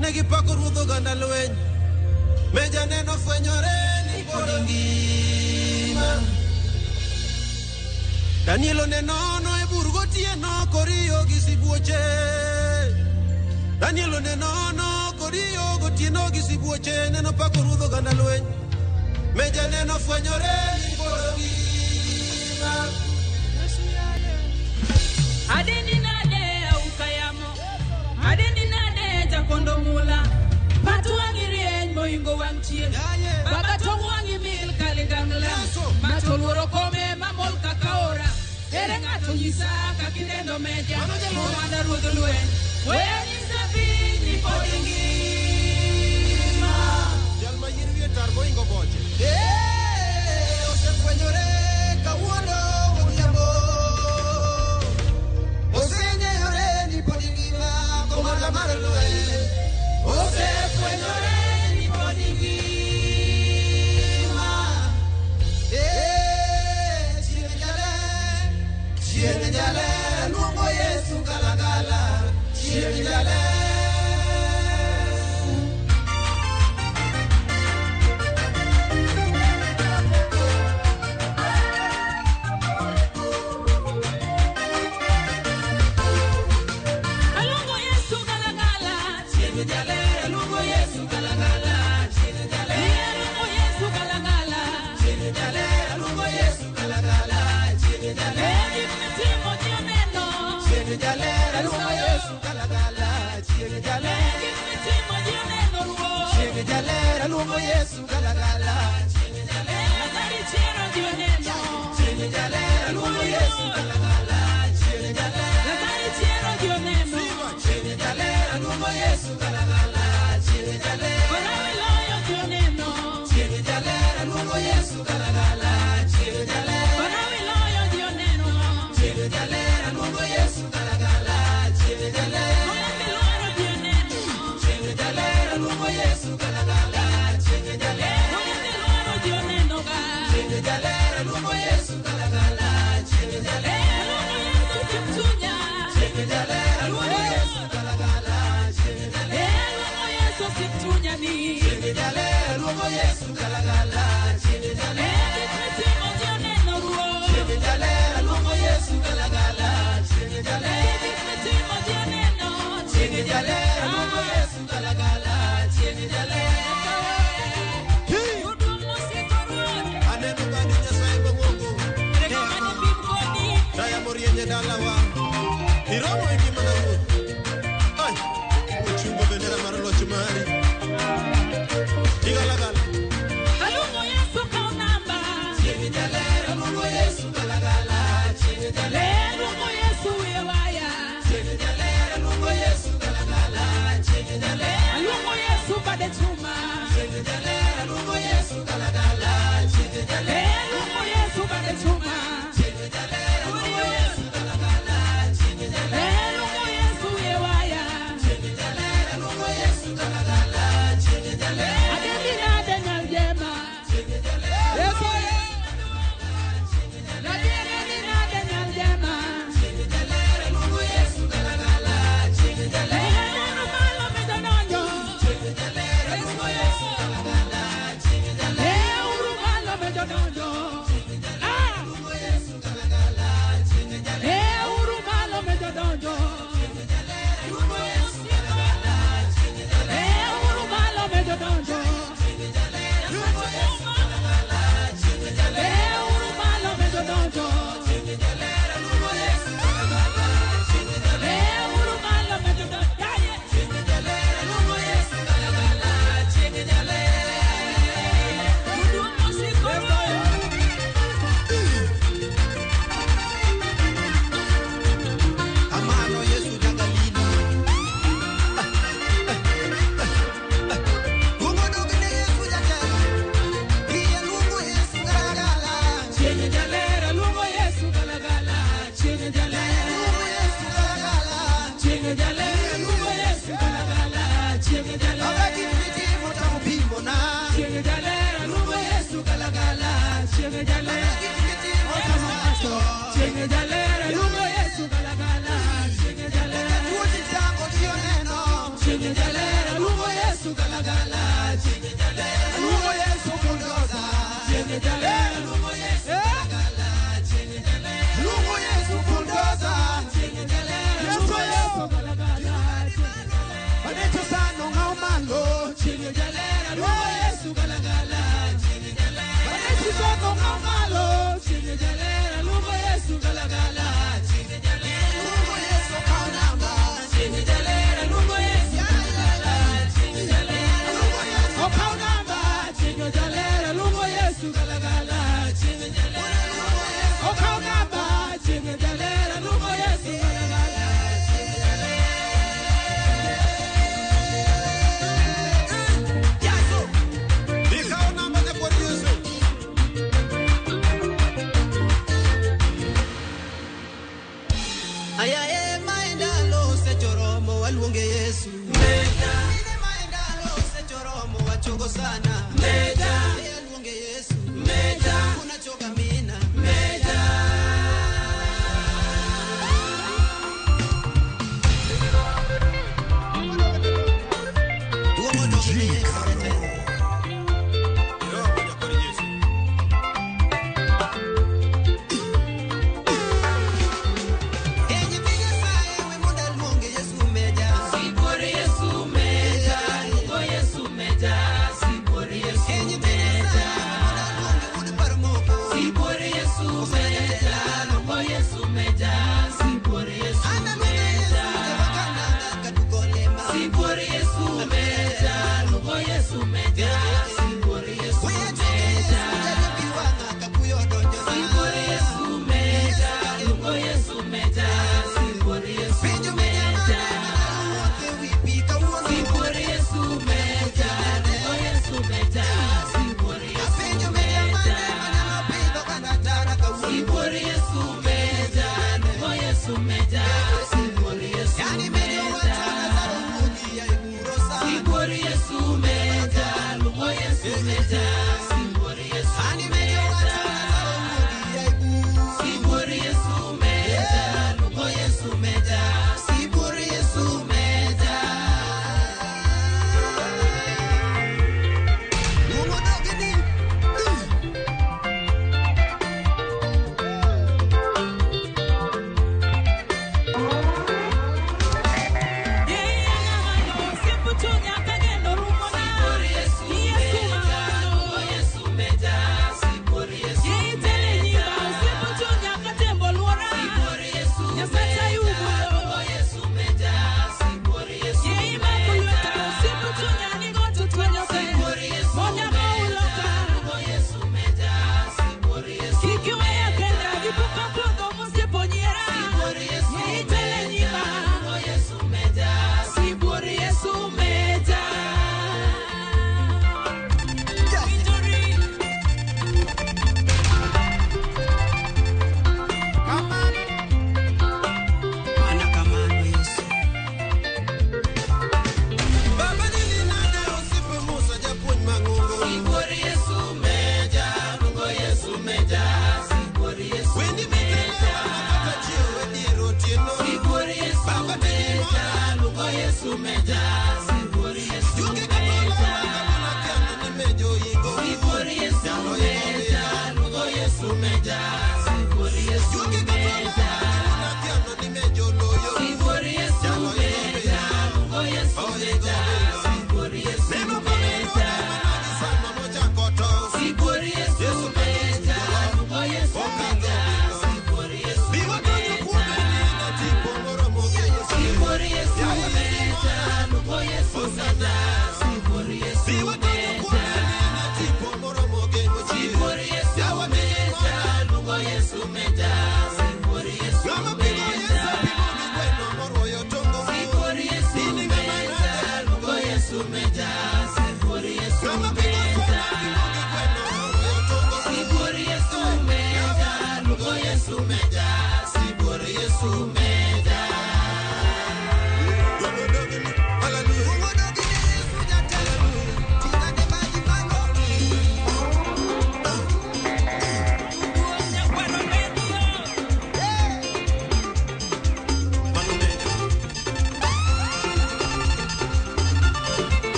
negipako ruodho ganda lweny meja neno fwenyore ni pod ngima Danielo nenono e bur gotieno koriyo gi sibuoche Danielo nenono koriyo gotieno gi sibuoche neno pako ruodho ganda lweny meja neno fwenyore ni pod ngima Adendi nade aukayamo Adendi nade jakondo mula Patu wangi rieny moingo wang chien Baba tongu wangi mil kalingangla Mato luoro kome mamol kakaora Ere ngato nyisa kakidendo meja Mwanda ruodho lwen Wea nyisa bini podi ngima Jalma yirwie targo ingo boche Ose fwenyore kawuono odhiambo Ose nyeyore ni podi ngima komanda mar lweny Ose fwenyore ni podi ngima Chieng' jale luongo Yesu galagala Chieng' jale Alongo Yesu galagala Chieng' jale luongo Yesu galagala Chieng' jale Alongo Yesu galagala Chieng' jale luongo Yesu galagala Chieng' jale Timo dioneno Chieng' jale luongo Yesu galagala Chieng' jale Timo dioneno ruo Chieng' jale luongo Yesu galagala Chieng' jale Nazari chero dioneno Chieng' jale luongo Yesu galagala Chieng' jale Nazari chero dioneno Chieng' jale luongo Yesu galagala Chieng' jale Korawe loyo dioneno Chieng' jale luongo Yesu galagala Chieng' jale Korawe loyo dioneno Chieng' jale luongo Yesu galagala Chieng' jale Korawe loyo dioneno Chieng' jale luongo Yesu galagala Chieng' jale Korawe loyo dioneno ga Chieng' jale luongo Yesu galagala Chieng' jale Alongo Yesu kimtunya Chieng' jale luongo Yesu galagala Chieng' jale Alongo Yesu kimtunya ni Chieng' jale luongo Yesu galagala Chieng' jale Timo dioneno ruo Chieng' jale luongo Yesu galagala Chieng' jale Timo dioneno Chieng' jale luongo Yesu galagala Chieng' jale Udung musiko ruon aneno gani nyasaye mang'ongo Rekani bim kodi taya morienye dalawa iromo e ngimana ruoth ai ochungo bendera mar loch mari igalagala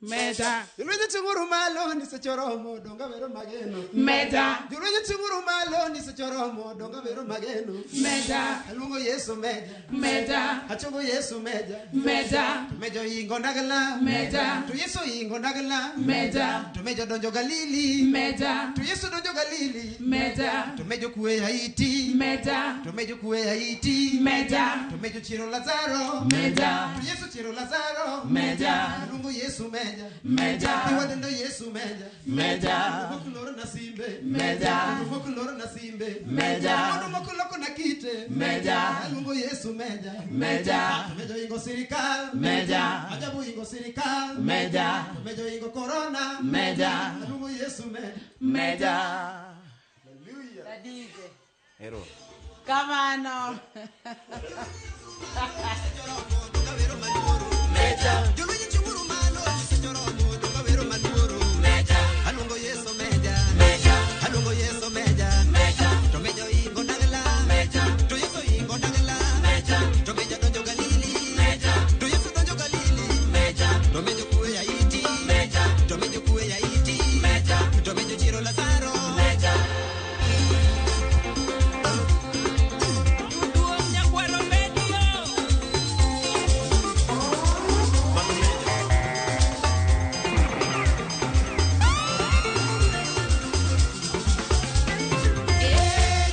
Meda. Jolwenye tinguru malo ni sechoromo donga vero mageno. Meda. Jolwenye tinguru malo ni sechoromo donga vero mageno. Meda. Alungo Yesu meja. Meda. Achungo Yesu meja. Meda. Tumejo ingo ndagala. Meda. Tu Yesu ingo ndagala. Meda. Tumejo donjo Galili. Meda. Tu Yesu donjo Galili. Meda. Tumejo kuwe Haiti. Meda. Tumejo kuwe Haiti. Meda. Tumejo chiro Lazaro. Meda. Tu Yesu chiro Lazaro. Meda. Alungo Yesu meja. Meda. Iwadendo Yesu meja. Meda. Mokuloro na simbe. Meda. Mokuloro na simbe. Meda. Mokuloko na kite. Meda. Alungo Yesu meja. Meda. Tumejo ingo serikal. Meda. Ajabu ingo serikal. Meda. Tumejo ingo corona. Meda. Alungo Yesu meja. Meda. Dadije. Hero. Kamano. Meda. Alungo Yesu meja. Alungo Yesu meja. Tumejo ingo ndagala. Tu Yesu ingo ndagala. Tumejo donjo Galili. Tu Yesu donjo Galili. Tumejo kuwe Haiti. Tumejo kuwe Haiti. Tumejo chiro Lazaro. Duduo nyakwaro medio.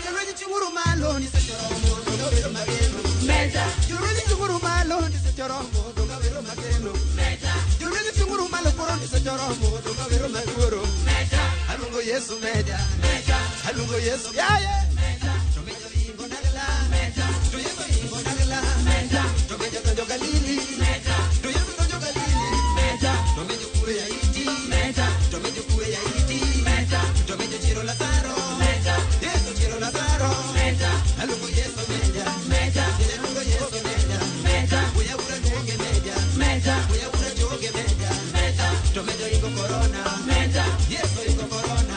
Jolwenye chinguru malo ni sechoromo. Donga vero mageno. Meda. Jolwenye chinguru malo ni sechoromo. Donga vero mageno. Jolwenye chinguru malo poro ni sechoromo. Donga vero magoro. Alungo Yesu meja. Alungo Yesu. Yeah, yeah. Tumejo ingo ndagala. Tu Yesu ingo ndagala. Tumejo donjo Galili. Tu Yesu donjo Galili. Tumejo kuwe Haiti. Tumejo kuwe Haiti. Tumejo chiro Lazaro. Yesu chiro Lazaro. Alungo Yesu meja. Alungo Yesu meja. Uya ura joge meja. Uya ura joge meja. Tumejo ingo corona. Yesu ingo corona.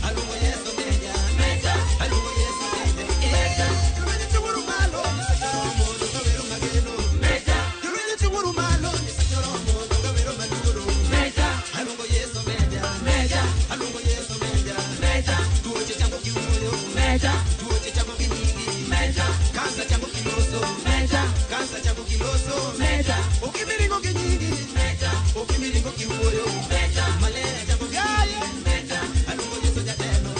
Alungo Yesu meja. Alungo Yesu meja. Jolwenye chinguru malo ni sechoromo. Donga vero mageno. Jolwenye chinguru malo ni sechoromo. Donga vero magoro. Alungo Yesu meja. Alungo Yesu meja. Tuoche chango kiumoyo. Tuoche chango kinyingi. Kansa chango kiloso. Kansa chango kiloso. Ukimiringo kinyingi. Ukimiringo kiumoyo. Malaya chango kinyingi. Alungo Yesu jateno.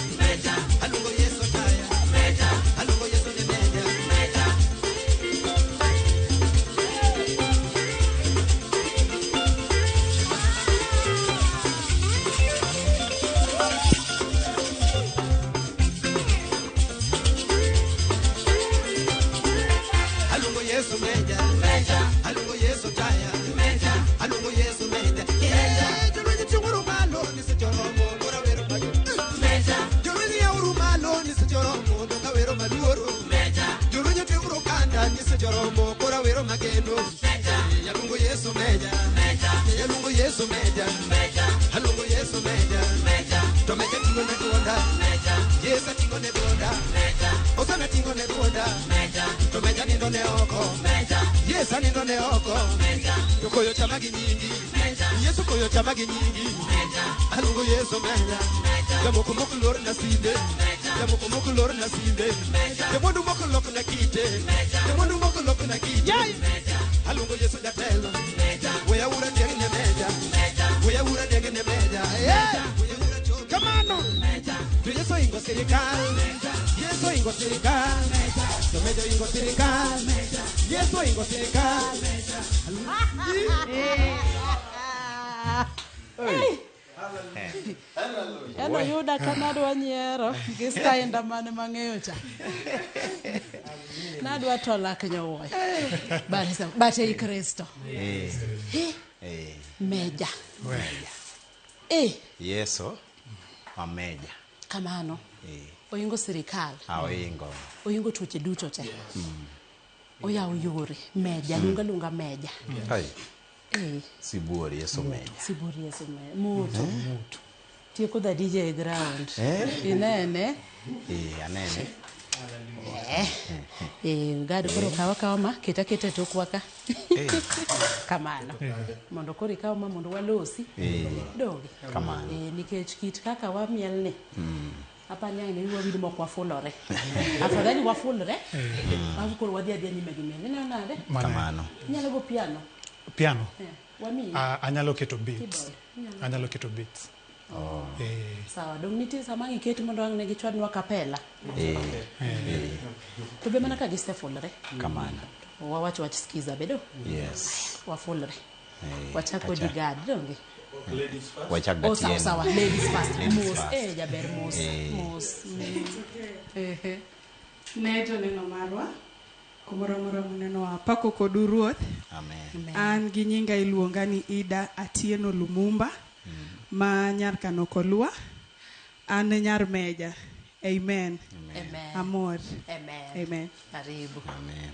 Alungo Yesu taya. Alungo Yesu ne meja. Alungo Yesu meja. Alungo Yesu taya. Alungo Yesu meja. Jolwenye chinguru malo ni sechoromo. Bora vero mageno. Jolwenye yauru malo ni sechoromo. Donga vero maduoro. Jolwenye tinguru kanda ni sechoromo. Bora vero mageno. Alungo Yesu meja. Alungo Yesu meja. Alungo Yesu meja. Tomeja tingo ne donda. Yesu tingo ne donda. Osana tingo ne donda. Tomeja nindo ne oko. Yesu nindo ne oko. Tukoyo chamagi nyingi. Yesu koyo chamagi nyingi. Alungo Yesu meja. Jamoko moko lor na sinde. Jamoko moko lor na sinde. Jamondu moko lok na kite. Jamondu moko lok na kite. Alungo Yesu jatelo. Weya ura ndege ne meja. Weya ura ndege ne meja. Come on. Tu Yesu ingo serikal. Yesu ingo serikal. Tumejo ingo serikal. Yesu ingo serikal. Eno yuda kanadwa nyiero gi staenda mane mang'eyo cha. Nadwa to lak nyowuoyo. Bate i Kristo. Meja. Yesu ameja. Kamano. Oingo serikal. Oingo. Oingo tuoche duto te. Oyawo yore. Meja. Lunga meja. Hai. Sibuori Yesu meja. Sibuori Yesu meja. Muto. Tieko da DJ ground. Inene. Anene. Gad koro kawa ma keta tokwa ka. Kamano. Mondo koro ikaw ma mondo walosi. Donge. Kamano. Nikech kit kaka wamielni. Apa nyang ni wabido mok wafulore. Afadhali wafulore. Afu koro wadhi adhi nyime gi miel. Neno nade? Kamano. Nyalo go piano. Piano. Wami. Anyalo keto beats. Anyalo keto beats. Sawa, dong nitie sama iketi mondo ang ne gichwadnwa kapela. To be mana ka gisefulore. Kamano. Wawach skiza bedo? Yes. Wafulore. Wachako di Gad donge. Wachak da tieno. Sawa, ladies first. Mos. Jaber mos. Mos. Neto neno marwa. Kumoro muneno wa pako kodu ruoth. Amen. An gi nyinga iluonga ni Ida Atieno Lumumba. Ma nyar kano kolua. An nyar meja. Amen. Amen. Amor. Amen. Karibu. Amen.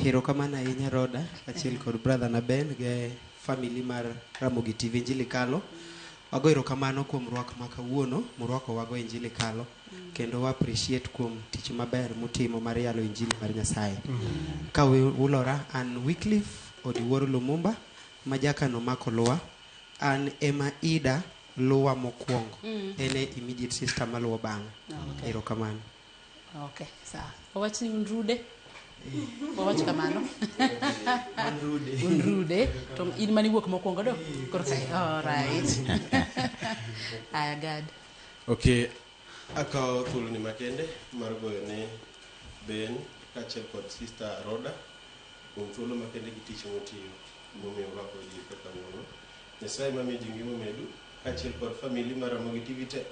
Hero kamana ahinya Roda, achiel kod brother na Ben ge family mar Ramogi TV Injili Kalo. Wago erokamano kuom rwak ma kawuono, murwako wago Injili Kalo. Kendo wa appreciate kuom tich maber mutimo mar yalo Injili mar Nyasaye. Ka ulora an Wycliffe Odiwuor Lumumba, majakano makolua. An ema Ida luwa mokwongo. Ene immediate sister maluwa bang'. Erokamano. Okay, sawa. Wawach ni unrude. Wawach kamano. Unrude. To in mani wuok mokwongo do. All right. Aya Gad. Okay. Akaw thuolo ni makende mar goyo ne Ben kaachiel kod sister Roda kuom thuolo makende gi tich motiyo momiyo rwako ji kaka wuono. Nyasaye mamiyo ji ngima medu kaachiel kod family mar Ramogi TV te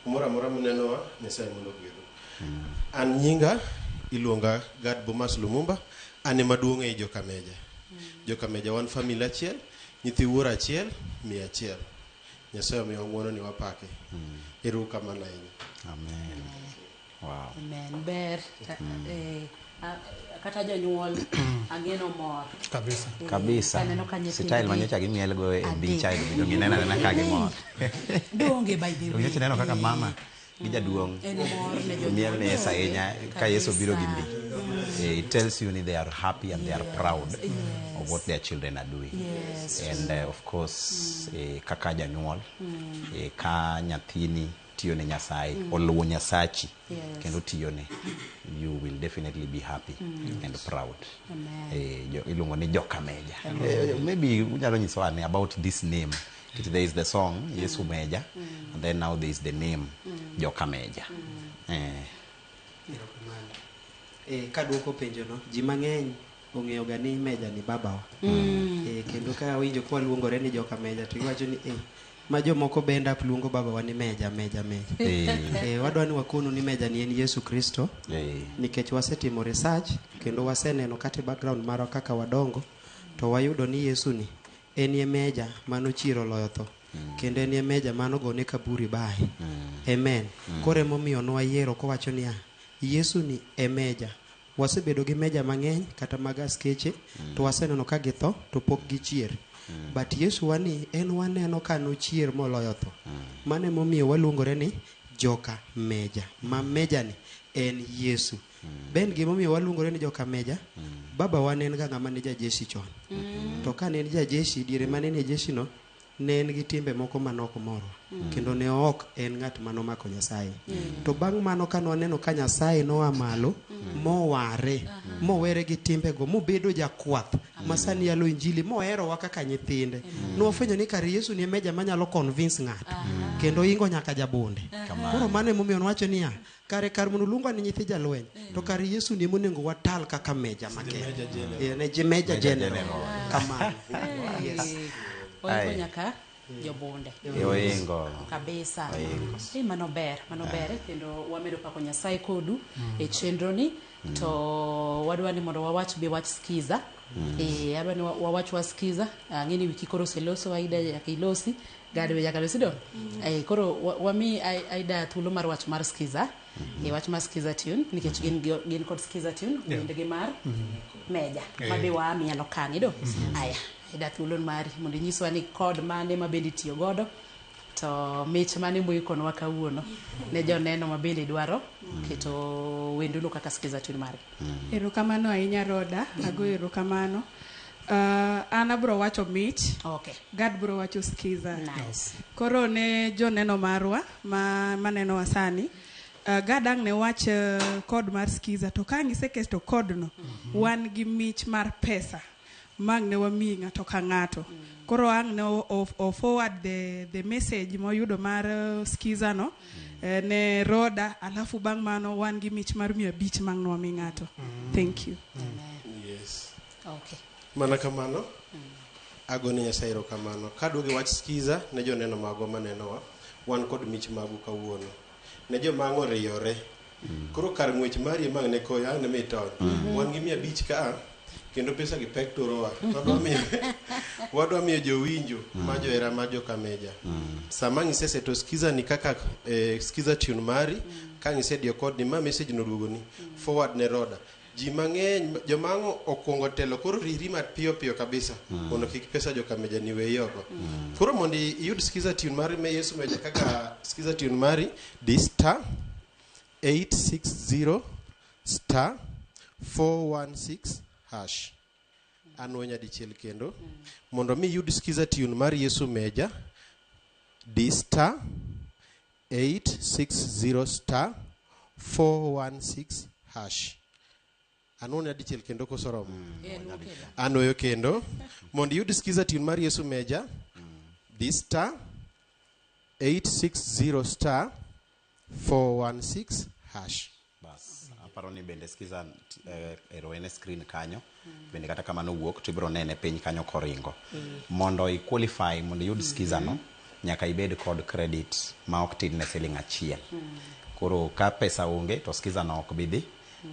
kumoro amora munenowa Nyasaye mondo ogwedhu. An nyinga iluonga Gad Bomas Lumumba, an ema duong' ei Jokameja. Jokameja wan family achiel, nyithi wuoro achiel, miyo achiel. Nyasaye omiyo ng'wono ni wapake. Erokamano ahinya. Amen. Wow. Amen. Ber. Kata jonyuol ageno mor. Kabisa. Aneno ka nyithindo. Style manyocha gimiel go e bicha video ginena na ka gimor. Donge by the way. Onyecha neno kaka mama gi jaduong'. Miel ne sainya ka Yesu biro gi mbi. It tells you they are happy and they are proud of what their children are doing. Yes. And of course kaka janyuol ka nyathini tiyo ne Nyasaye oluwo Nyasachi kendo tiyo ne, you will definitely be happy and proud. Iluongo ni Jokameja. Maybe unyalo nyisowa ne about this name. There is the song Yesu Meja, and then now there is the name Jokameja. Kaduoko penjo no, ji mang'eny ong'eyo ga ni Meja ni babawa. Kendo ka winjo kwa luongore ni Jokameja to iwacho ni ma jomoko benda luongo babawa ni Meja. Wadwa ni wakono ni Meja ni en Yesu Kristo. Nikech wasetimo research kendo waseneno kata background maro kaka wadongo to wayudo ni Yesu ni en Meja mano chiro loyo tho. Kendo en Meja mano gone kaburi bae. Amen. Kore momiyo no wayiero ko wacho ni Yesu ni Meja. Wasebedo gi Meja mang'eny kata mag askeche to waseneno ka githo to pok gichier. But Yesu wani en waneno ka nochier moloyo tho. Mane momiyo waluongore ni Jokameja. Ma Meja ni en Yesu. Ben gimomiyo waluongore ni Jokameja, baba wan en ga ng'ama ne jajeshi chon. To ka ne en jajeshi, diere mane ne jeshi no ne en gi timbe moko manok moro. Kendo ne ok en ng'at mano mako Nyasaye. To bang' mano ka nwaneno ka Nyasaye noa malo, moware, mowere gi timbe go, mobedo jakwath, masani yalo Injili, mohero wa kaka nyithinde. Nwafwenyo ni kar Yesu ni Meja manyalo convince ng'ato. Kendo ingo nyaka jabonde. Koro mane momiyo nwacho niya, kar mondo luongo ni nyithi jalweny, to kar Yesu ni monengo watal kaka Meja makende. Ne Meja General. Kamano. Yes. Oingo nyaka jobonde. Oingo. Kabisa. Mano ber. Kendo wamedo pako Nyasaye kodu e chenro ni. To wadwa ni mondo wawach be wach skiza. Wadwa ni wawach wa skiza. Ngini wiki koro seloso Aida yakilosi. Gadwe yakalosi do. Koro wami Aida thuolo mar wach mar skiza. Wach mar skiza tune. Nikech gin kod skiza tune. Wende gi mar Meja. Mabe wa minyalo kani do. Aya. Ida thuolo mari mondo nyiswa ni kod mane mabendi tiyo godo to mich mane muikonwa kawuono ne joneno ma bende dwaro keto wenduno kaka skiza tune mari. Erokamano ahinya Roda, ago erokamano. An abro wacho mich. Okay. Gad bro wacho skiza. Nice. Koro ne joneno marwa maneno wasani. Gadang ne wach kod mar skiza to ka ngiseketo kod no wan gi mich mar pesa mag ne wami ng'ato ka ng'ato. Koro ang ne o forward the message mo yudo mar skiza no ne Roda, alafu bang mano wan gi mich mar 500 mag no wami ng'ato. Thank you. Yes. Okay. Mana kamano. Agone Nyasaye erokamano. Kaduoge wach skiza ne joneno mago manenowa wan kod mich magu kawuono. Ne joma ng'oriyore. Koro kar ng'wech mari mang ne koya ne mitony. Wan gi 500 ka kendo pesa gi pek torowa. Wadwa miyo jowinjo ma johera ma Jokameja. Sama ng'iseseto skiza ni kaka skiza tune mari, ka ng'isedio kod ni ma message no duogo ni forward ne Roda. Ji mang'eny jomango okwongo telo koro riri mapiyo piyo kabisa mondo kik pesa Jokameja ni weyi oko. Koro mondo iyud skiza tune mari me Yesu Meja kaka skiza tune mari di *860 *416#. Anwenya dichiel kendo mondo mi yud skiza tune mari Yesu Meja di *860 *416#. Anwenya dichiel kendo kosoromo. Anwoyo kendo mondo yud skiza tune mari Yesu Meja di *860 *416#. Bas, aparo ni bende skiza erowene screen kanyo. Bende kata kamano wuok tibro nene piny kanyo koringo. Mondo I qualify mondo yud skiza no nyaka ibed kod credit ma ok tin ne siling achiel. Koro ka pesa onge to skiza no ok bidhi.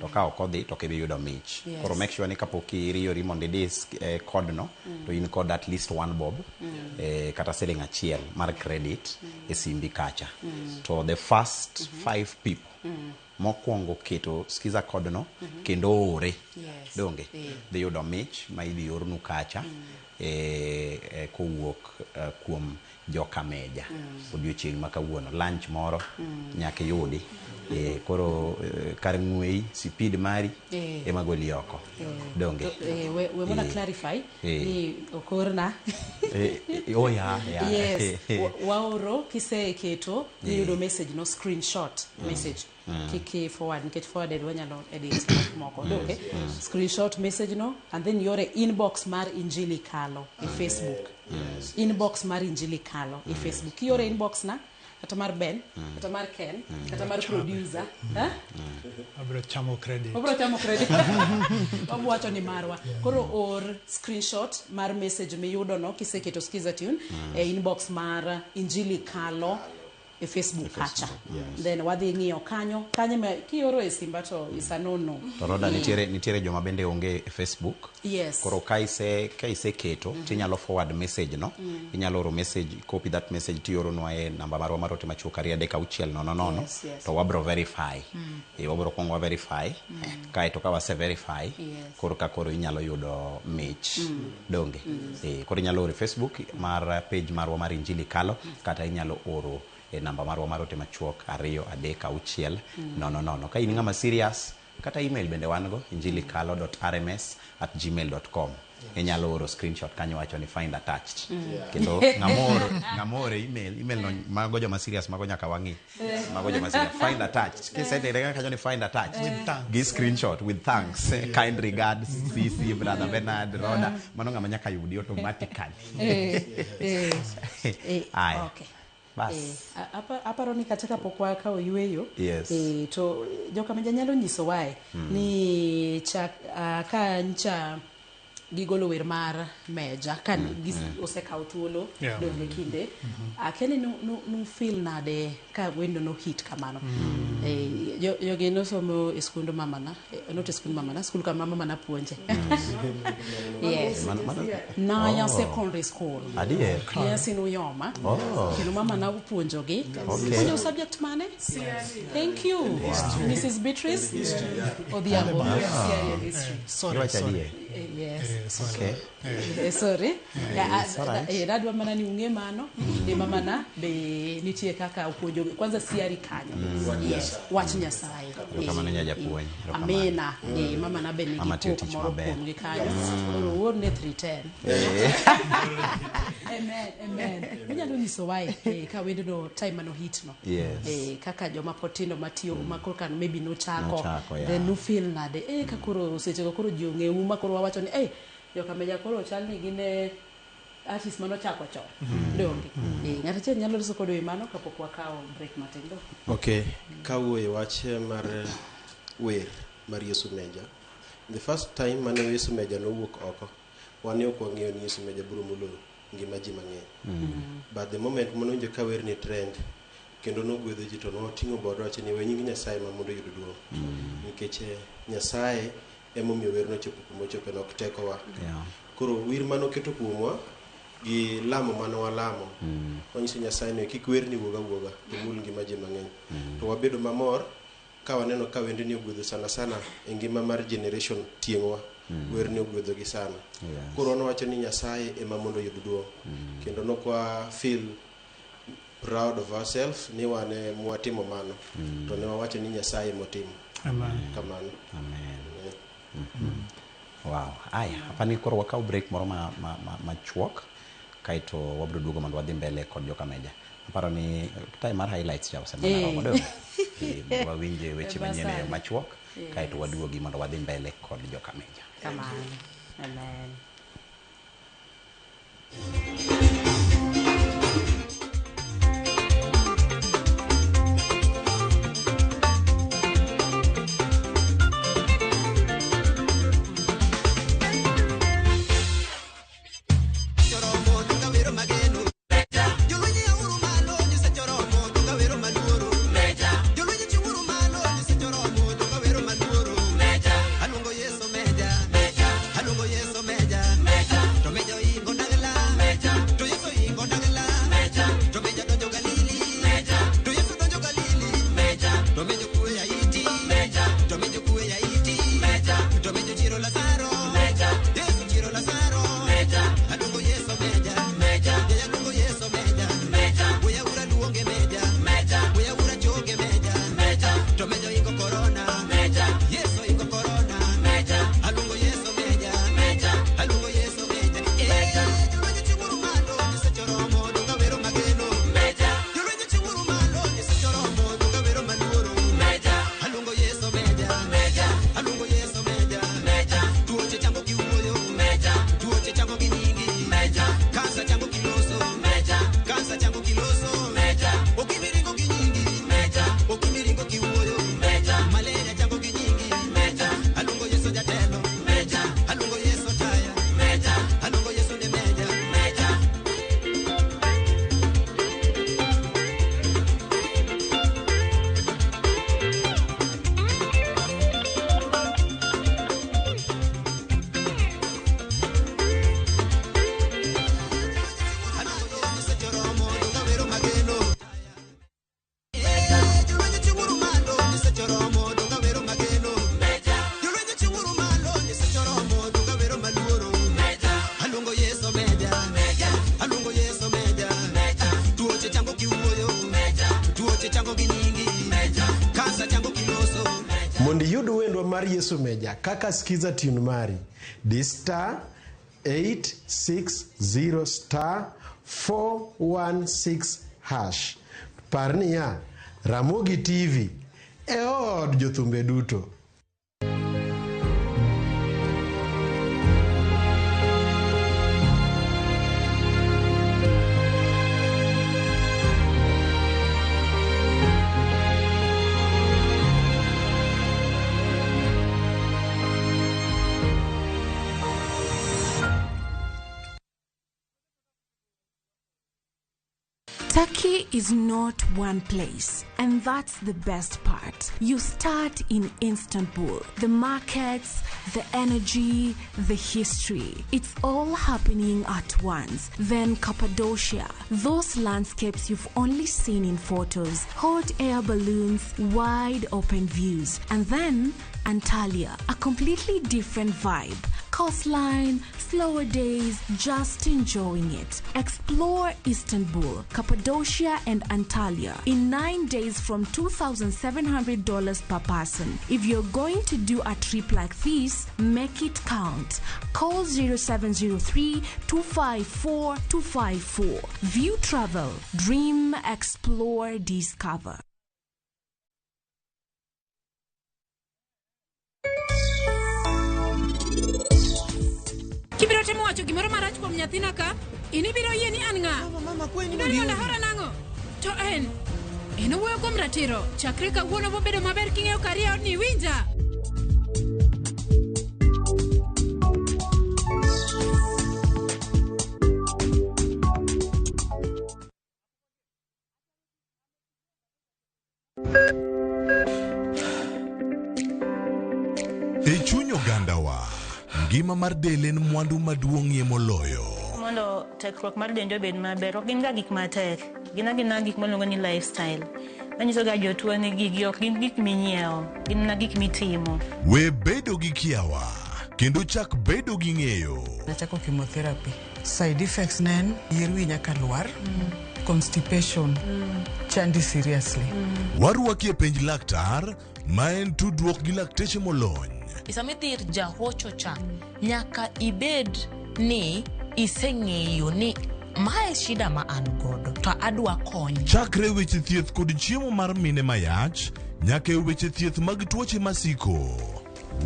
To ka ok odhi to kibi yudo mich. Koro make sure ni kapok iriyori mondo idis code no to in kod at least 1 bob kata siling achiel mar credit e simbi kacha. To the first 5 people mokwongo keto skiza code no kendo ore donge dhi yudo mich ma idhi ornu kacha kowuok kuom Jokameja odiochieng' ma kawuono lunch moro nyaka yudi koro kar ng'wei speed mari ema goli oko donge we wanna clarify ni okorna oh yeah yes waoro kiseketo yudo message no screenshot message kiki forward nikech forwarded wanyalo edit moko okay screenshot message no and then yore inbox mar Injili Kalo e Facebook inbox mar Injili Kalo e Facebook yore inbox na kata mar Ben kata mar Ken kata mar producer Abro chamo credit wabuacho ni marwa koro or screenshot mar message miyudo no kiseketo skiza tune e inbox mar Injili Kalo e Facebook kacha then wadhi ng'iyo kanyo kioro e simba to isanono to Roda nitiere joma bende onge e Facebook yes koro ka ise keto tinyalo forward message no inyalo oro message copy that message tioro no e namba marwa mar ote machuok 360 to wabro verify wabro kongo verify kai to ka wase verify koro ka koro inyalo yudo mich donge koro inyalo oro Facebook mar page marwa mar Injili Kalo kata inyalo oro e namba marwa mar ote machuok 236 ka in ng'ama serious kata email bende wango injilikalo.rms@gmail.com inyalo oro screenshot kanyo wacho ni find attached kendo ng'amor email no mago joma serious mago nyaka wangi mago joma serious find attached kisedere kanyo ni find attached gi screenshot with thanks kind regards CC brother Bernard Roda mano ng'ama nyaka yudi automatically okay aparo ni katika pokwa ka oyweyo to Jokameja nyalo nyiso wae ni ka ncha gigolo wer mar Meja kan osekaw tuolo donge kinde akene no feel nade ka wendo no hit kamano yogi no somo e skund mamana not e skund mamana skul ka mama puonje yes na secondary school yes in Uyoma kino mama na puonjogi your subject mane thank you Mrs. Beatrice Odhiambo history sorry yes sorry. Okay. Sorry. It's alright. Radwa mana ni ung'e mano ni mamana be nitie kaka upuonjo kwanza siari kanyo. Yes, wach Nyasaye. Kamano nya japuonj. Amina. Mamana be nigi pok moro kuom gi kanyo. Wuor ne 310. Amen. Unyalo nyiso wae ka wendo no time mano hit no. Yes. Kaka joma potindo matiyo makoro kan maybe no chako. Yeah. Then no feel nade ka koro seche ko koro jiong'e uma koro wawacho ni yo kameja koro chal ni gine artist mano chako cho. Donge. Ng'ato chen nyalo loso kodo imano kapok wakao break matindo. Okay, kawuoye wach mar wer mar Yesu Meja. The first time mane Yesu Meja nowuok oko, wane ok wang'eyo ni Yesu Meja biro mulo ngima ji mang'eny. But the moment mononjo ka wer ni trend kendo nogwedho ji to noting'o bodo wacho ni we nying Nyasaye ma mondo yud duong'. Nikech Nyasaye emomiyo wer nochopo kuma ochopo nok tekowa. Koro wir mano keto kuomwa gi lamo mano walamo. Onyiso Nyasaye ni kik wer ni wuoga to mul ngima ji mang'eny. To wabedo mamor ka waneno ka wende ni ogwedho sana e ngima mar generation tieng'wa. Wer ni ogwedho gi sana. Koro nowacho ni Nyasaye ema mondo yud duong'. Kendo nokwa feel proud of ourselves ni wane mwatimo mano. To ne wawacho ni Nyasaye motimo. Amen. Kamano. Amen. Wow. Aya, hapa ni koro wakao break moro machuok kaito wabro duogo mondo wadhi mbele kod joka Meja. Aparo ni time mar highlights cha osema na romo do. Wawinje weche manyene machuok kaito waduogi mondo wadhi mbele kod joka Meja. Come on. Amen. Mondi yudu wendo mar Yesu Meja kaka skiza tune mari di star 860 star 416 hash. Parnia Ramogi TV e od jothumbe duto. Turkey is not one place, and that's the best part. You start in Istanbul. The markets, the energy, the history. It's all happening at once. Then Cappadocia. Those landscapes you've only seen in photos. Hot air balloons, wide open views. And then Antalya, a completely different vibe. coastline, slower days, just enjoying it. Explore Istanbul, Cappadocia, and Antalya in 9 days from $2,700 per person. If you're going to do a trip like this, make it count. Call 0703-254-254. View Travel. Dream, explore, discover. Kibiro temo wacho gimoro marach kuom nyathina ka, ini biro yie ni an ng'a? Mama kweni Idwani mondo ahora nang'o? To en owuoyo kuom ratiro, chakre kawuono bobedo maber king'eyo karia odni winja. E chuny ogandawa, ngima mar del en mwandu maduong'ie moloyo. Mondo tekruok mar dende obed maber, ok gin ga gik matek. Gin gik maluongo ni lifestyle. Manyiso ga jotuo ni gigi ok gin gik minyiewo, gin na gik mitimo. We bedo gi kiawa, kendo chak bedo gi ng'eyo. Nachako chemotherapy. Side effects nen, yier wi nyaka lwar, constipation, chandi seriously. Warwaki e penj laktar, ma en tudruok gi lakteche molony. Isamidhir jahocho cha, nyaka ibed ni iseng'eyo ni mae shida ma an godo, to adwa kony. Chakre weche thieth kod chiemo mar mine mayach, nyaka weche thieth mag tuoche masiko.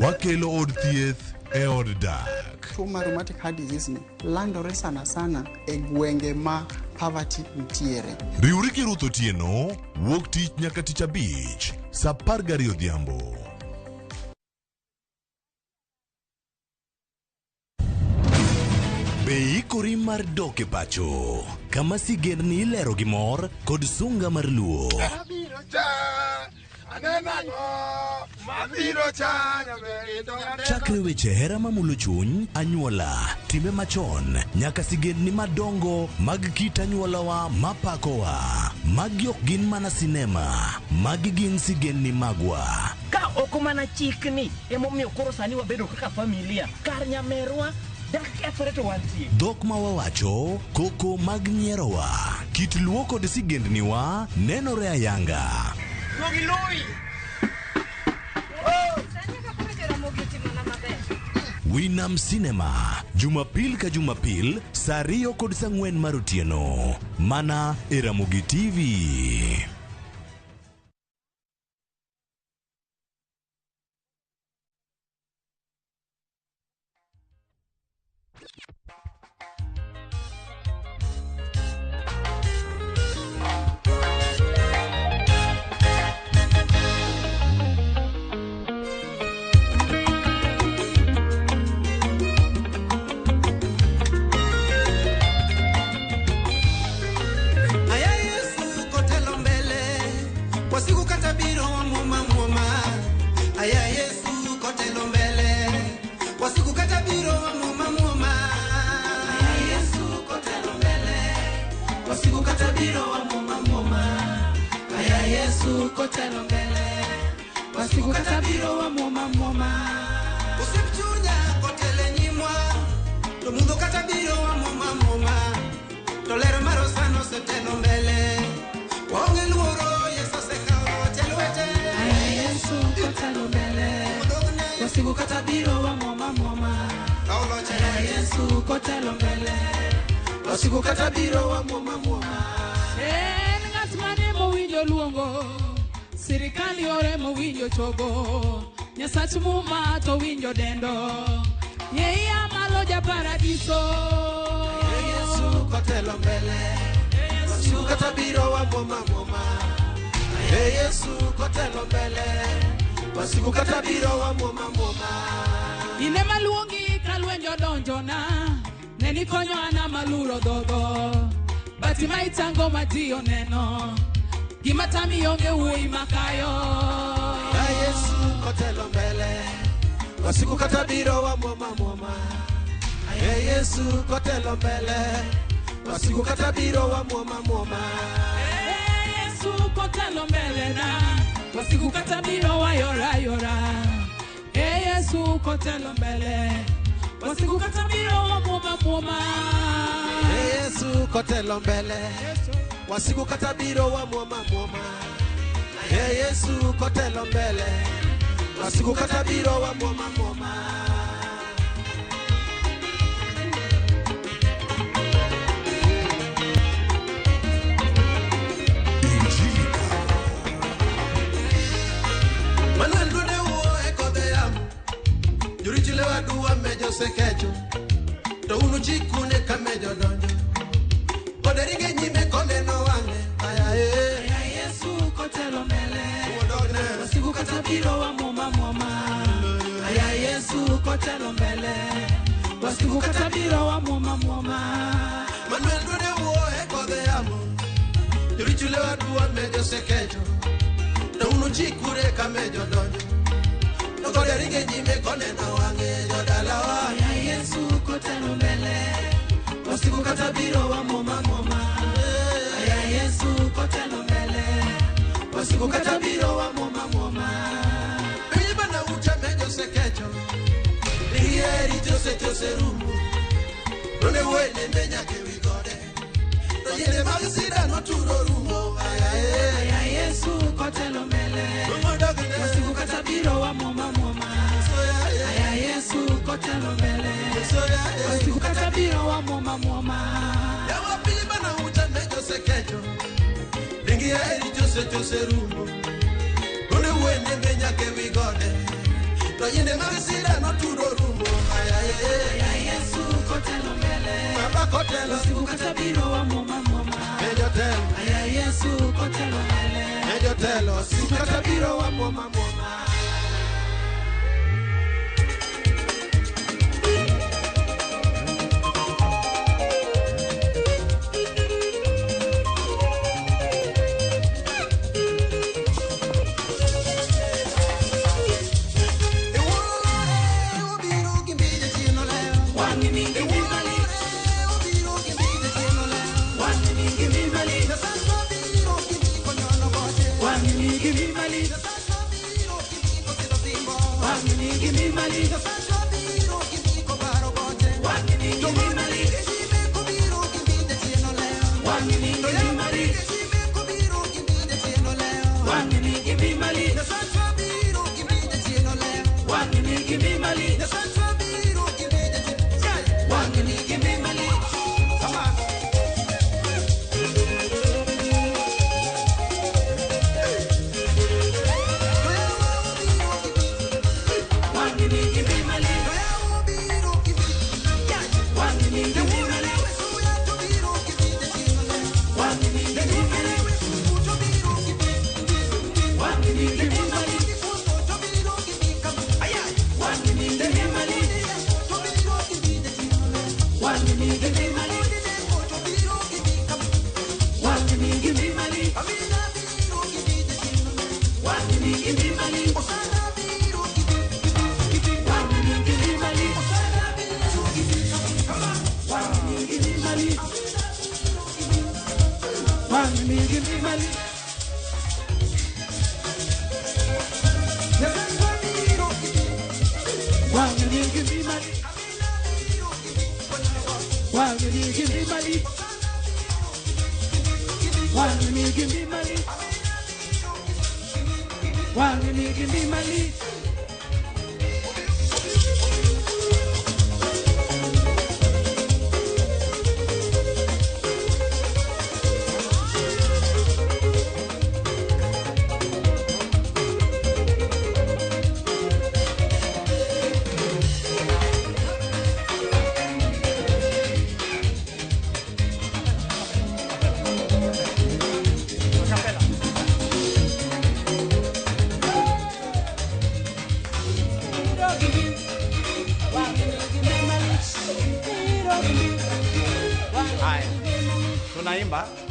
Wakelo od thieth e od dak. Tuo mar rheumatic heart disease ni landore sana e gwenge ma poverty nitiere. Riwri gi Ruth Otieno, wuok tich nyaka tich abich, saa 12 odhiambo. Be ikori mar dok e pacho, kama sigendni ilero gi mor kod sunga mar luo. Chakre weche hera mamulo chuny, anyuola, timbe machon, nyaka sigendni madongo mag kit anyuolawa mapakowa. Magi ok gin mana sinema, magi gin sigendni magwa. Ka ok mana chikni, emomiyo koro sani wabedo kaka familia, kar nyamerwa. Dhok ma wawacho, koko mag nyierowa, kit luo kod sigendniwa nenore ayanga. Winam Cinema, Jumapil ka Jumapil, saa 2 kod saa 4 mar otieno, mana e Ramogi TV. Sirikali ore mo winjo chogo, nyasach muma to winjo dendo. Yei amalo ja paradiso. Yesu kotelo mbele, wasiku katabiro wa moma. Yesu kotelo mbele, wasiku katabiro wa moma. Ine maluongi kalwenjo donjona, neni konyo ana maluro dogo. Bati maitango madio neno. Gimatami yonge uwi makayo. Yesu kotelo mbele, wasiku katabiro wa moma. Yesu kotelo mbele, wasiku katabiro wa moma. Yesu kotelo mbele na, wasiku katabiro wa yora. Yesu kotelo mbele, wasiku kata biro wa muoma Yesu kotelo mbele wasiku kata biro wa muoma Yesu kotelo mbele wasiku kata biro wa muoma Manuel Dude uo ekode yam Jurichile wadua mejo sekecho To unu chikune kamejo donjo Koderinge nyime konde no wange Aya Yesu kotelo mbele wasiku kata biro wa muoma Aya Yesu kotelo mbele wasiku kata biro wa muoma Manuel Dude uo ekode yam Jurichile wadua mejo sekecho To unu chikure kamejo donjo Koderinge nyime konde no wange Jodalawa Aya Yesu kotelo mbele wasiku kata biro wa muoma Aya Yesu kotelo mbele wasiku kata biro wa muoma Biba na ucha mejo sekecho Nieri jose rumbu None wene menya ke wigode Yene magisida no turo rumbo Aya Yesu kotelo mbele wasiku kata biro wa muoma Aya Yesu kotelo mbele wasiku kata biro wa muoma Yawa biba na ucha mejo sekecho Nieri jose rumbu None wene menya ke wigode Yene magisida no turo rumbo Aya Yesu kotelo mbele Baba kotelo wasiku kata biro wa muoma Mejo telo Aya Yesu kotelo mbele Mejo telo wasiku kata biro wa muoma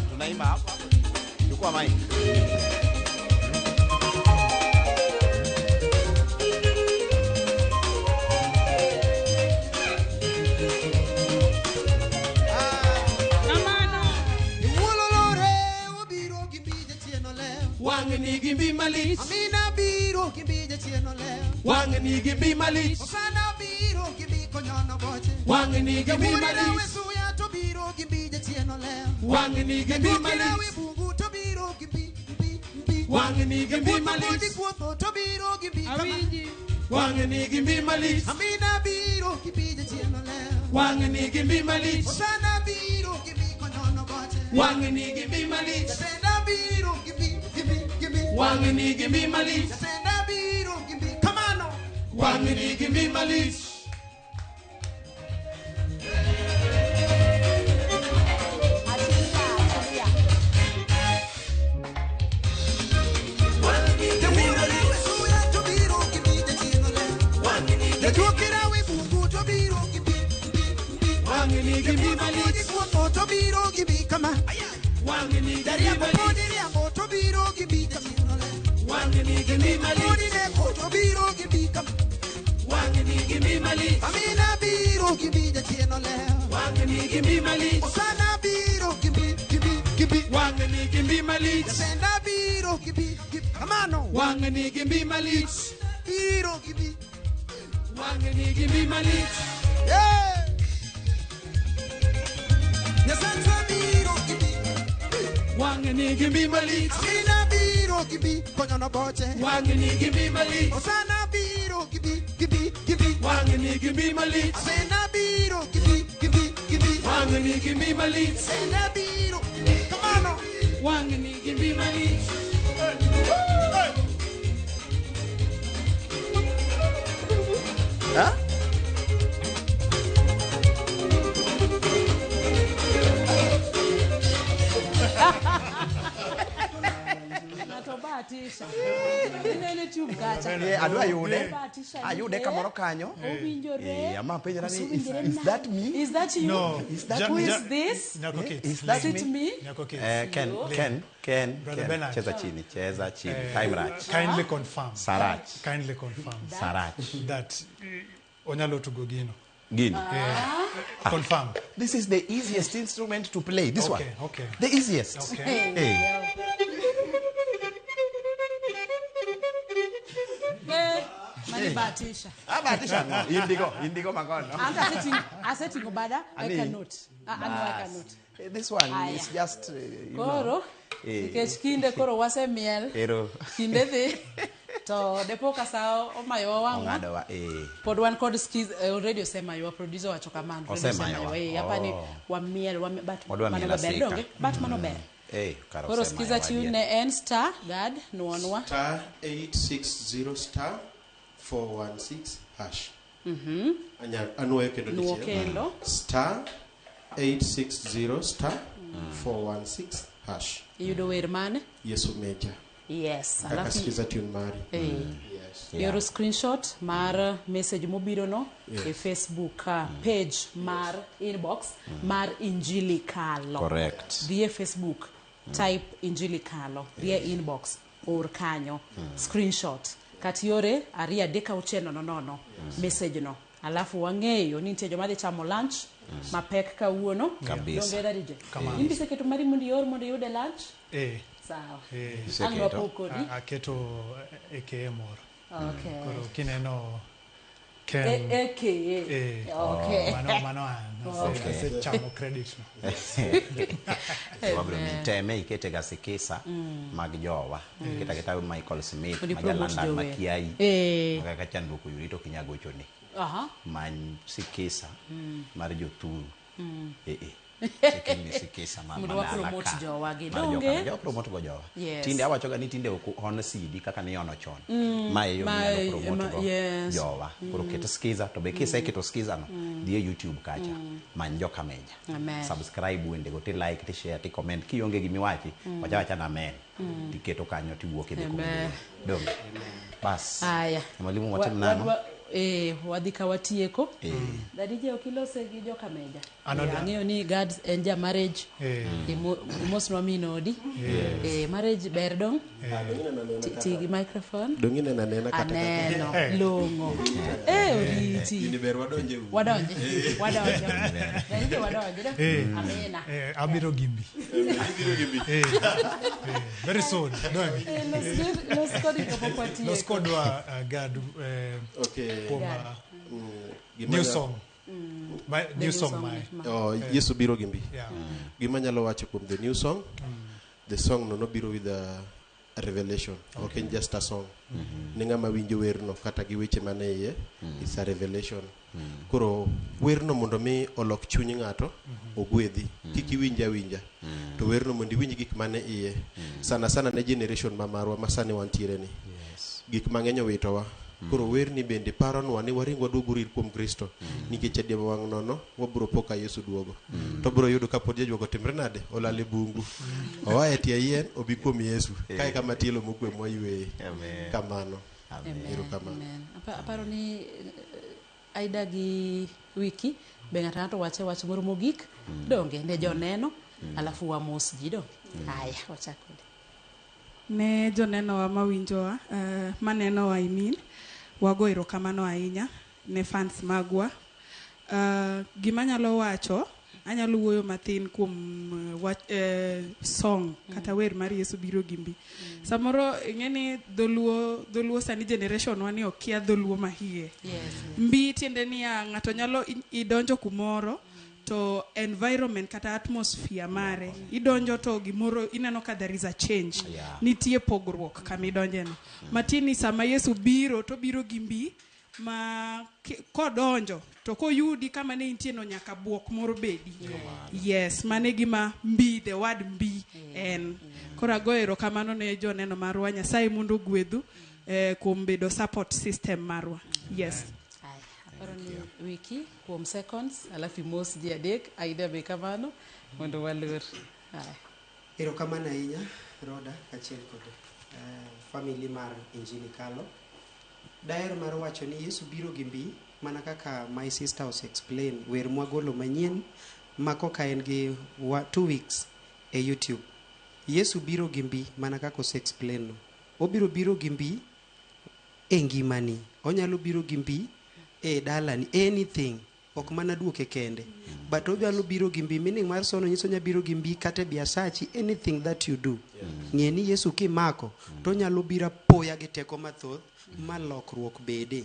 Tunaimba hapa. Chukua mic. Wangni gimbi malich Amina biro kimbije chieno leo Wangni gimbi malich Osana biro kimbi konyono konyono boche. Wangni gi mi malich. Suya to biro gi bije tieno leo. Wangni gi mi malich. Bungu to biro gi bi. Wangni gi mi malich. To biro gi bi. Wangni gi mi malich. Amina biro gi bije tieno leo. Wangni gi mi malich. Osana biro gi bi konyono boche. Wangni gi mi malich. Senda biro gi bi. Wangni gi mi malich. Senda biro gi bi. Come on. Wangni gi mi malich. Wangni gi mi malich. To biro gi bi. Come on. Wangni gi mi malich. To biro gi bi. Wangni gi mi malich. To biro gi bi. Wangni gi mi malich. Amina biro gi bi tieno leo. Wangni gi mi malich. Osana biro gi bi. Wangni gi mi malich. Senda biro gi bi. Come on. Wangni gi mi malich. Biro gi bi. Wangni gi mi malich. Yeah. Nyasanza biro gi bi. Wangni gi mi malich. Amina biro gi bi. Konyono boche. Wangni gi mi malich. Osana biro gi bi. Wangni gi mi malich. Senda biro gi bi. Wangni gi mi malich. Senda biro. Come on. Wangni gi mi malich. Huh? Natobatisha. Nene tube gacha. Adwa yude. Ayude kamoro kanyo. Owinjore. Ama penjara ni is that me? Is that you? No. Is that Who me? is this? Is that Is it me? Ken. Brother Bernard. Cheza chini. Time Rach. Kindly confirm. Sarach. Kindly confirm. Sarach. That Onyalo Tugogino. Gini. Confirm. This is the easiest instrument to play. This one. Okay. The easiest. Okay. Hey. Manibatisha. Batisha no. Indigo magono. I'm setting bada. I cannot. I cannot. This one is just Koro. Nikech kinde koro wase miel. Ero. Kinde dhi. To depo kasao omayo wangu. Ongado wa Pod one code skills already osema yo producer wacho kamano. Osema yo. Hapa ni wa miel but mano ber donge. But mano ber. Karo koro skiza tune ne en star gad nuonwa star 860 star 416 hash. Anuoyo kendo dichiel. Star 860 star 416 hash. Iyudo wer mane? Yesu Meja. Yes. Kaka skiza tune mari. Yes. Yoro screenshot mar message mobiro no e Facebook page mar inbox mar Injili Kalo. Correct. Via Facebook type Injili Kalo via inbox or kanyo screenshot katiore aria deka ucheno no message no alafu wangeyo ni nitie joma dhi chamo lunch mapek kawuono dongera rije imbi seketo mari mundi yor mondo yude lunch sawa angwa pokodi aketo ekemor okay koro kineno okay mano se chamo credit wabro miteme ikete gasikisa mag jowa kita Michael Smith majalanda makiai kaka chandruok yurito kinyago choni man sikisa mar joturu sikisa mama promote jowa gi donge jo promote go jowa tinde awacho ga ni tinde on CD kaka ni ono chon mae yo ni promote go jowa koro keto skiza to be kisa keto skiza no die YouTube kacha man jo kameja subscribe wende go te like te share te comment kionge gimi wachi wacha na men tiketo kanyo tiwuok e donge bas aya mwalimu watim nano wadhika watieko dadije okilose gi joka meja ang'eyo ni God en ja marriage imosnwa minodi marriage ber dong tigi microphone dongine nanena kata longo oriti ni ber wadonje dadije wadonje amena abiro gimbi very soon los kodwa God okay new song new song Yesu biro gi mbi. Yeah. Gima nyalo wacho kuom the new song, the song no biro with a revelation. Okay, just a song. Ni ngama winjo werno kata gi weche mane iye, it's a revelation. Koro werno mondo mi olok chuny ng'ato ogwedhi, kik iwinja winja. To werno mondo iwinj gik mane iye. Sana sana ne generation ma marwa masani wantiere ni. Gik mang'eny owitowa. Koro werni bende paronwa ni waringwa duogo ir kuom Kristo. Nikech adiema wang' nono wabiro poka Yesu duogo. To biro yudo kapod jajuogo timre nade olale bungu. Owae tie yien obi kuom Yesu. Kae kama tielo mokwe moywe. Kamano. Ero kamano. Aparo ni aida gi wiki be ng'ato wache wach moro mogik donge ne joneno alafu wamos ji donge. Haya wachako. Ne joneno wa mawinjowa maneno wa imin wago erokamano ahinya ne fans magwa. Gima nyalo wacho anyalo wuoyo mathin kuom song kata wer mar Yesu biro gi mbi. Samoro ng'eni dholuo sani generation wani okia dholuo mahie. Mbi tiende ni ng'ato nyalo idonjo kumoro to environment kata atmosphere mare idonjo to gimoro ineno ka there is a change. Nitie pogruok kama idonjeno. Matini sama Yesu biro to biro gi mbi ma kodonjo to koyudi kama ne intie no nyaka buok moro bedi. Yes, mane gima mbi, the word mbi en. Kora goero kamano ne joneno marwa Nyasaye mondo gwedhu kuom bedo support system marwa. Yes. Aparo ni wiki kuom seconds alafu mos di adek aida be kamano mondo walur. Erokamano ahinya Roda achiel kod family mar Injili Kalo. Daher mar wacho ni Yesu biro gi mbi mana kaka my sister was explain wer mwagolo manyien mako ka en gi 2 weeks e YouTube. Yesu biro gi mbi mana kaka ose explain no. Obiro biro gi mbi e ngimani. Onyalo biro gi mbi e dalani, anything, ok mana duoke kende. But onyalo biro gi mbi, meaning mar sono nyiso nya biro gi mbi kate biasachi, anything that you do. Ng'e ni Yesu kimako, to nyalo bira poya gi teko mathoth, ma lokruok bede.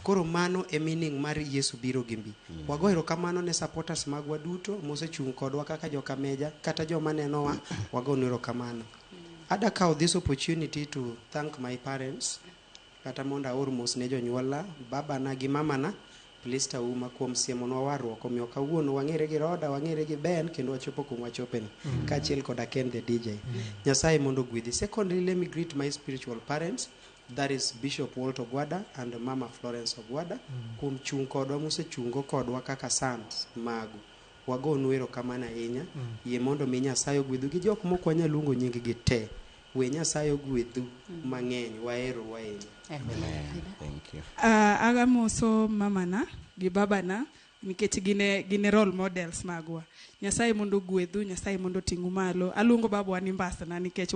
Koro mano e meaning mar Yesu biro gi mbi. Wago erokamano ne supporters magwa duto, mosechung' kodwa kaka joka meja, kata joma nenowa, wago erokamano. Ada kao this opportunity to thank my parents, kata monda aor mos ne jonyuola, baba na gi mama na, Plista Uma kuom siemonwa warruok, omiyo kawuono wang'ere gi Roda, wang'ere gi Ben, kendo wachopo kuma wachopeni, kaachiel koda Ken the DJ. Nyasaye mondo gwedhi. Secondly, let me greet my spiritual parents, that is Bishop Walter Ogwada and Mama Florence Ogwada, kuom chung' kodwa mosechungo kodwa kaka sons magu. Wagonu erokamano ahinya, yie mondo mi Nyasaye ogwedhu gi jok mok wanyal luongo nying gi te. We Nyasaye ogwedhu mang'eny, wahero wahinya. Thank you. Agamoso mama na gi baba na nikech gine role models magwa. Nyasaye mondo gwedhu, Nyasaye mondo ting'u malo. Aluongo babwa ni Mbasna nikech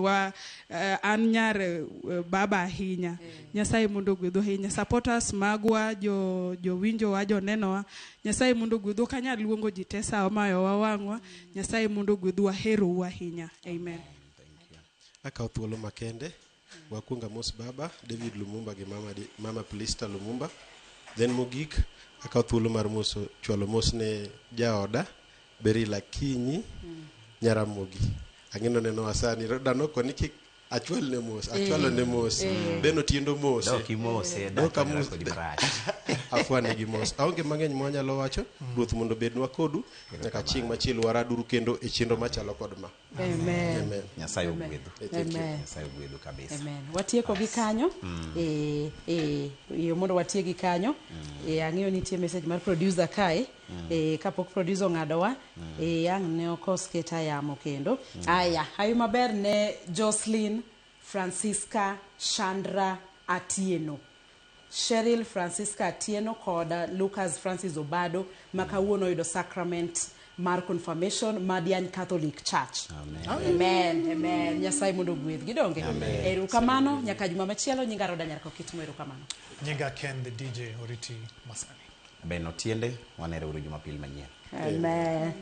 an nyar baba ahinya. Nyasaye mondo gwedhu ahinya. Supporters magwa, jo winjo wa, jo nenowa. Nyasaye mondo gwedhu kanya luongo jitesa omayo wawangwa. Nyasaye mondo gwedhu ahero ahinya. Amen. Akao thuolo makende wakunga mos baba David Lumumba gi mama Plista Lumumba. Then mogik akao thuolo mar mos chwalo mos ne jaoda Berila Kinyi Nyaramogi. Ang'ino neno asani dano koni kik achwal ne mos, achwalo ne mos. Beno tiendo mos. Doki mos, doka mos di brach. Afwane gi mos. Aonge mang'eny mwanyalo wacho, Ruoth mondo bednwa kodu nyaka chieng' machielo waraduru kendo e chenro machalo kod ma. Amen. Nyasaye ogwedhu. Amen. Nyasaye ogwedhu kabisa. Amen. Watieko gi kanyo. Yo mondo watieki kanyo. Ang'eyo nitie message mar producer kae. Kapok producer ng'adowa. Ang' ne okos keta yamo kendo. Aya, hayo maber ne Jocelyn Francisca Chandra Atieno. Cheryl Francisca Atieno koda Lucas Francis Obado makawuono yudo sacrament mar confirmation Madian Catholic Church. Amen. Amen. Nyasaye mondo gwedh gidonge. Erokamano nyaka juma machielo nyinga Roda nyarko kitmo erokamano. Nyinga Ken the DJ Oriti Masani. Beno tiende wanere uru Jumapil manyien. Amen.